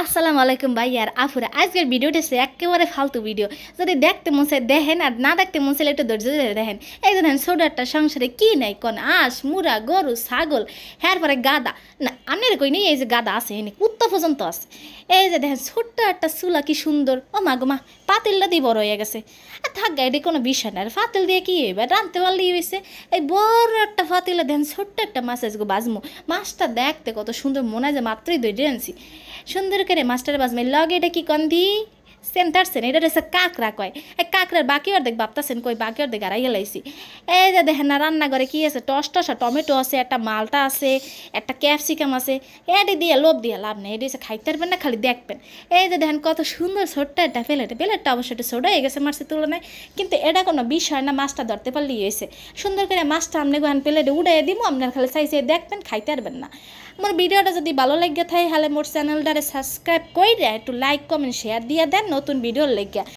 আসসালামু আলাইকুম ভাই আর আফুরা আজকের ভিডিওটা সে একেবারে ফালতু ভিডিও যদি দেখতে মন চায় দেখেন আর না দেখতে মন চাইলে একটু ধৈর্য ধরে দেখেন। এই যে দেখেন ছোট একটা সংসারে কি নাই কোন আঁশ মুরা গরু ছাগল হ্যার পরে গাদা না আপনার কই নেই এই যে গাদা আছে এনে কুত্তা পর্যন্ত আছে। এই যে দেখেন ছোট্ট একটা চুলা কি সুন্দর ও মা গো মা পাতিলটা দিয়ে বড় হয়ে গেছে আর থাক গা এটি কোনো বিষয় না আর পাতিল দিয়ে কি এবার রাঁধতে পারলেই হয়েছে। এই বড় একটা পাতিলে দেখেন ছোট্ট একটা মাছ আজকে বাজমু মাছটা দেখতে কত সুন্দর মনে হয় যে মাত্রই দই আনছি সুন্দর করে মাছটার বাজমে লগে এটা কি কন্দি সেন্টারছেন এটা হচ্ছে কাঁকড়া কয় এই কাঁকড়ার বাকি অর্ধেক ভাবতেছেন কই বাকি অর্ধেক আড়াই গেলাইছি। এই যে দেখেন না রান্নাঘরে কি আছে টসটসা টমেটো আছে একটা মালটা আছে একটা ক্যাপসিকাম আছে এটি দিয়ে লোভ দিয়ে লাভ নেই এটি হচ্ছে খাইতে পারবেন না খালি দেখবেন। এই যে দেখেন কত সুন্দর ছোট্ট একটা প্লেটটা অবশ্যই একটু ছোটো হয়ে গেছে মাছের তুলনায় কিন্তু এটা কোনো বিষয় না মাছটা ধরতে পারলেই হয়েছে। সুন্দর করে মাছটা আপনি গোহান প্লেটে উড়াইয়ে দিব আপনার খালি চাইছে দেখবেন খাইতে পারবেন না। মোর ভিডিওটা যদি ভালো লাগে থাকে তাহলে মোর চ্যানেলটারে সাবস্ক্রাইব করে একটু লাইক কমেন্ট শেয়ার দিয়ে দেন নতুন ভিডিওর লেগে।